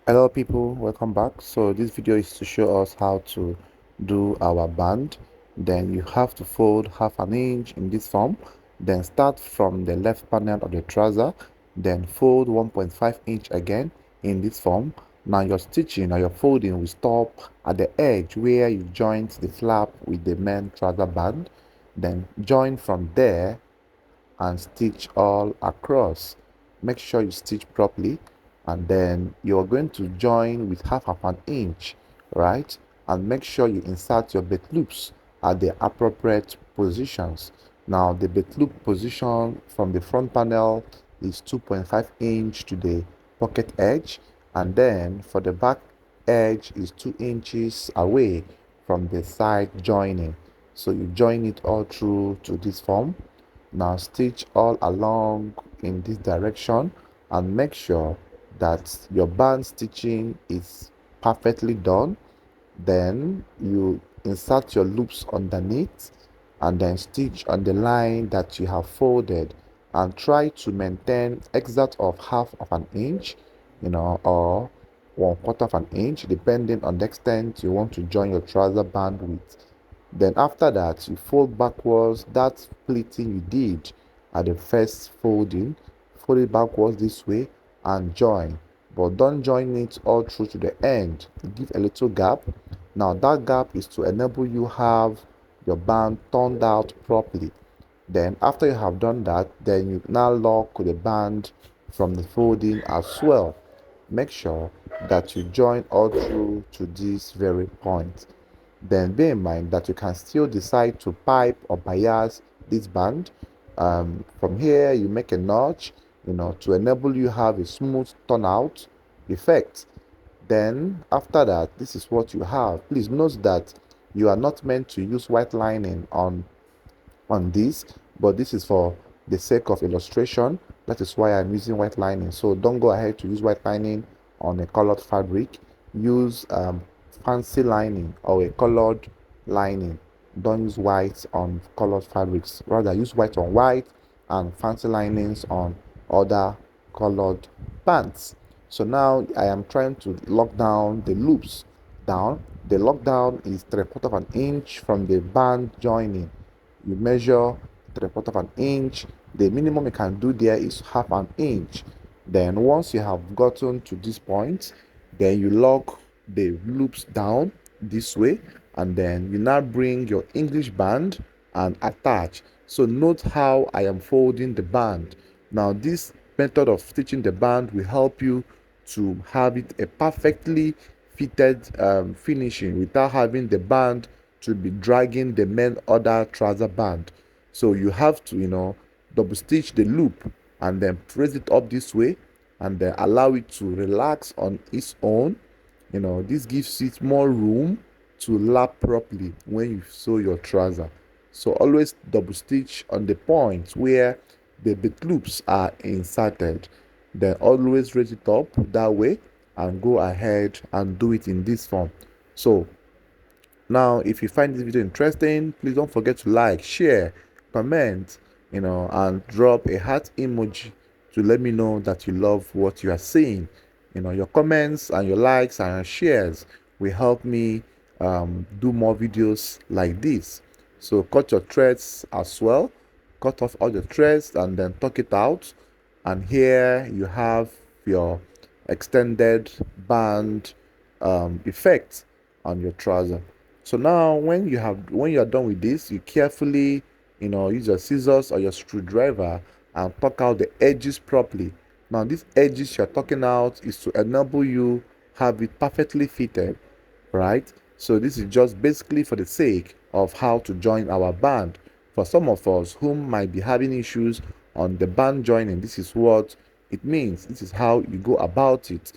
Hello people, welcome back. So this video is to show us how to do our band. Then you have to fold half an inch in this form, then start from the left panel of the trouser, then fold 1.5 inch again in this form. Now your stitching or your folding will stop at the edge where you joined the flap with the main trouser band. Then join from there and stitch all across. Make sure you stitch properly, and then you're going to join with half of an inch, right? And make sure you insert your belt loops at the appropriate positions. Now the belt loop position from the front panel is 2.5 inch to the pocket edge, and then for the back edge is 2 inches away from the side joining. So you join it all through to this form. Now stitch all along in this direction and make sure that your band stitching is perfectly done. Then you insert your loops underneath and then stitch on the line that you have folded, and try to maintain exact of half of an inch, or 1/4 of an inch, depending on the extent you want to join your trouser band with. Then after that, you fold backwards that pleating you did at the first folding. Fold it backwards this way and join, but don't join it all through to the end. Give a little gap. Now that gap is to enable you have your band turned out properly. Then after you have done that, then you now lock the band from the folding as well. Make sure that you join all through to this very point. Then bear in mind that you can still decide to pipe or bias this band. From here you make a notch, to enable you have a smooth turnout effect. Then after that, this is what you have. Please note that you are not meant to use white lining on this, but this is for the sake of illustration. That is why I'm using white lining. So don't go ahead to use white lining on a colored fabric. Use fancy lining or a colored lining. Don't use white on colored fabrics. Rather use white on white and fancy linings on other colored pants. So now I am trying to lock down the loops down. The lockdown is 3/4 of an inch from the band joining. You measure 3/4 of an inch. The minimum you can do there is half an inch. Then once you have gotten to this point, then you lock the loops down this way, and then you now bring your English band and attach. So note how I am folding the band. Now this method of stitching the band will help you to have it a perfectly fitted finishing without having the band to be dragging the main other trouser band. So you have to double stitch the loop and then press it up this way and then allow it to relax on its own. This gives it more room to lap properly when you sew your trouser. So always double stitch on the point where the bit loops are inserted. Then always raise it up that way and go ahead and do it in this form. So now if you find this video interesting, please don't forget to like, share, comment, and drop a heart emoji to let me know that you love what you are seeing. Your comments and your likes and your shares will help me do more videos like this. So cut your threads as well. Cut off all the threads and then tuck it out. And here you have your extended band effect on your trouser. So now when you are done with this, you carefully use your scissors or your screwdriver and tuck out the edges properly. Now these edges you're tucking out is to enable you have it perfectly fitted, right? So this is just basically for the sake of how to join our band. For some of us who might be having issues on the band joining, this is what it means. This is how you go about it.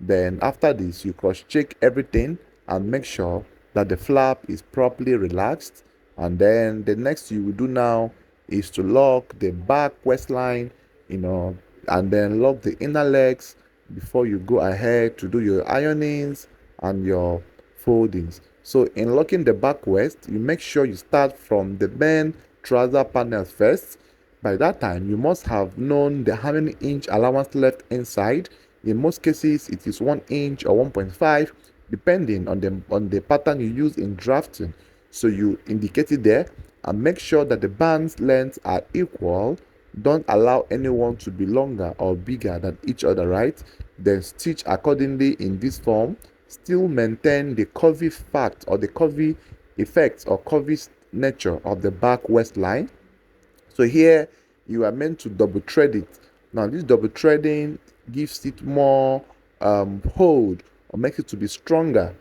Then after this, you cross check everything and make sure that the flap is properly relaxed. And then the next you will do now is to lock the back waistline, and then lock the inner legs before you go ahead to do your ironings and your foldings. So in locking the back waist, you make sure you start from the main trouser panel first. By that time, you must have known how many inch allowance left inside. In most cases, it is 1 inch or 1.5, depending on the pattern you use in drafting. So you indicate it there and make sure that the band's lengths are equal. Don't allow anyone to be longer or bigger than each other, right? Then stitch accordingly in this form. Still maintain the curvy fact or the curvy effects or curvy nature of the back waistline. So here you are meant to double thread it. Now this double threading gives it more hold or makes it to be stronger.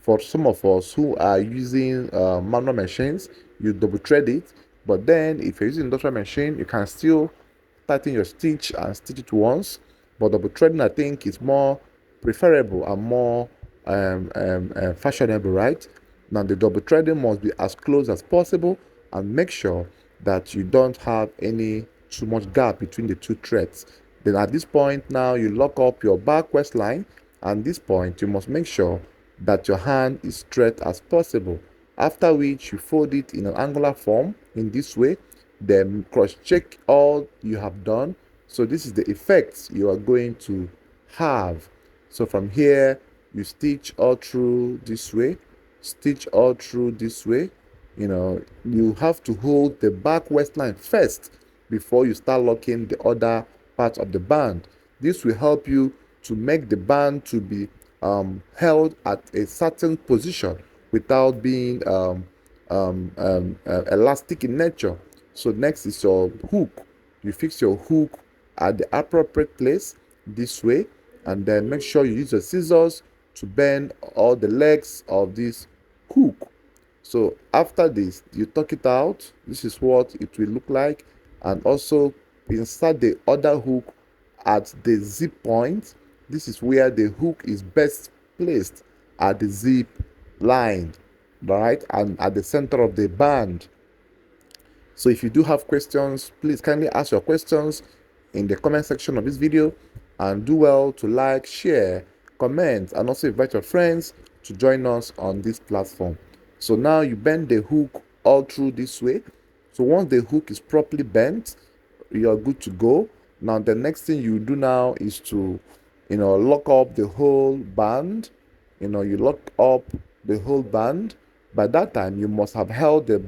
For some of us who are using manual machines, you double thread it. But then if you're using industrial machine, you can still tighten your stitch and stitch it once. But double threading, I think, is more preferable and more fashionable, right? Now the double threading must be as close as possible and make sure that you don't have any too much gap between the two threads. Then at this point now you lock up your back waistline, and this point you must make sure that your hand is straight as possible, after which you fold it in an angular form in this way, then cross check all you have done. So this is the effects you are going to have. So from here you stitch all through this way, stitch all through this way. You have to hold the back waistline first before you start locking the other part of the band. This will help you to make the band to be held at a certain position without being elastic in nature. So next is your hook. You fix your hook at the appropriate place this way, and then make sure you use your scissors to bend all the legs of this hook. So after this, you tuck it out. This is what it will look like. And also insert the other hook at the zip point. This is where the hook is best placed, at the zip line, right, and at the center of the band. So if you do have questions, please kindly ask your questions in the comment section of this video, and do well to like, share, comment, and also invite your friends to join us on this platform. So now you bend the hook all through this way. So once the hook is properly bent, you are good to go. Now the next thing you do now is to lock up the whole band. You lock up the whole band. By that time you must have held the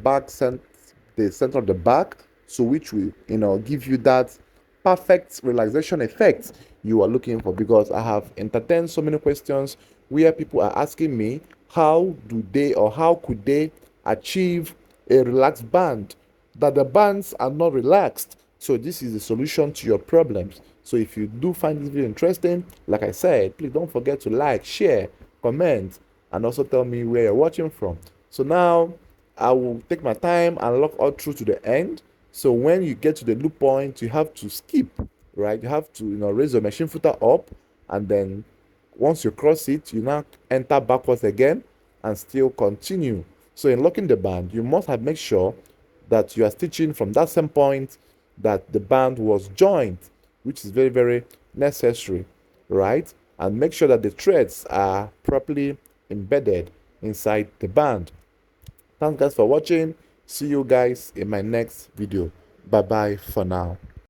center of the back, so which will give you that perfect relaxation effect you are looking for. Because I have entertained so many questions where people are asking me, how could they achieve a relaxed band, that the bands are not relaxed. So this is the solution to your problems. So if you do find this video interesting, like I said, please don't forget to like, share, comment, and also tell me where you're watching from. So now I will take my time and lock all through to the end. So when you get to the loop point, you have to skip, right? You have to raise your machine footer up, and then once you cross it, you now enter backwards again and still continue. So in locking the band, you must have make sure that you are stitching from that same point that the band was joined, which is very, very necessary, right? And make sure that the threads are properly embedded inside the band. Thanks guys for watching. See you guys in my next video. Bye bye for now.